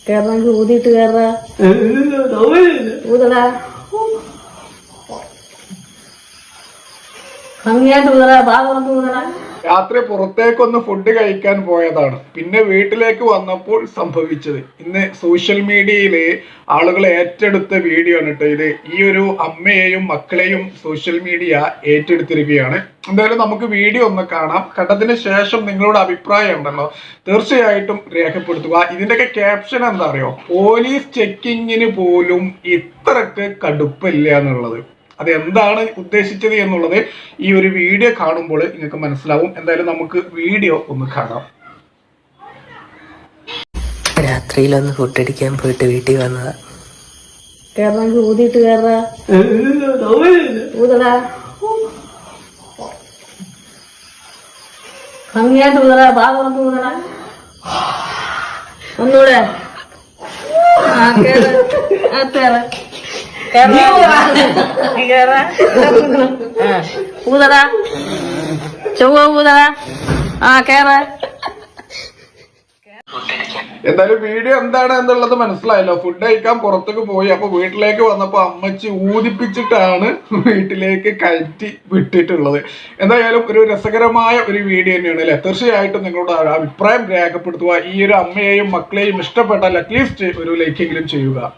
കേറണമെങ്കിൽ ഊതിയിട്ട് കേറ ഊതടാ ഭംഗിയായിട്ട് ഊതടാ ഭാഗം ഊതടാ. രാത്രി പുറത്തേക്കൊന്ന് ഫുഡ് കഴിക്കാൻ പോയതാണ്. പിന്നെ വീട്ടിലേക്ക് വന്നപ്പോൾ സംഭവിച്ചത് ഇന്ന് സോഷ്യൽ മീഡിയയില് ആളുകൾ ഏറ്റെടുത്ത വീഡിയോ ആണ് കേട്ടോ ഇത്. ഈ ഒരു അമ്മയെയും മക്കളെയും സോഷ്യൽ മീഡിയ ഏറ്റെടുത്തിരിക്കുകയാണ്. എന്തായാലും നമുക്ക് വീഡിയോ ഒന്ന് കാണാം. കണ്ടതിന് ശേഷം നിങ്ങളുടെ അഭിപ്രായം ഉണ്ടല്ലോ തീർച്ചയായിട്ടും രേഖപ്പെടുത്തുക. ഇതിന്റെയൊക്കെ ക്യാപ്ഷൻ എന്താ അറിയോ, പോലീസ് ചെക്കിങ്ങിന് പോലും ഇത്രക്ക് കടുപ്പില്ല എന്നുള്ളത്. അത് എന്താണ് ഉദ്ദേശിച്ചത് എന്നുള്ളത് ഈ ഒരു വീഡിയോ കാണുമ്പോൾ നിങ്ങൾക്ക് മനസ്സിലാവും. എന്തായാലും നമുക്ക് വീഡിയോ ഒന്ന് കാണാം. രാത്രിയിലൊന്ന് ഫുഡ് അടിക്കാൻ പോയിട്ട് വീട്ടിൽ വന്നതാ. കേറണമെങ്കിൽ ഊതിയിട്ട് കേറ ഊതടാ ഭംഗിയായിട്ട് ഊതടാ ഭാഗം ഊതടാ. ഒന്നുകൂടെ ഊതടാ ചൊവ്വ ഊതടാ കേറ. എന്തായാലും വീഡിയോ എന്താണ് എന്നുള്ളത് മനസ്സിലായല്ലോ. ഫുഡ് കഴിക്കാൻ പുറത്തേക്ക് പോയി. അപ്പൊ വീട്ടിലേക്ക് വന്നപ്പോ അമ്മച്ചി ഊതിപ്പിച്ചിട്ടാണ് വീട്ടിലേക്ക് കയറ്റി വിട്ടിട്ടുള്ളത്. എന്തായാലും ഒരു രസകരമായ ഒരു വീഡിയോ തന്നെയാണ് അല്ലെ. തീർച്ചയായിട്ടും നിങ്ങളുടെ അഭിപ്രായം രേഖപ്പെടുത്തുക. ഈ ഒരു അമ്മയെയും മക്കളെയും ഇഷ്ടപ്പെട്ടാൽ അറ്റ്ലീസ്റ്റ് ഒരു ലൈക്കെങ്കിലും ചെയ്യുക.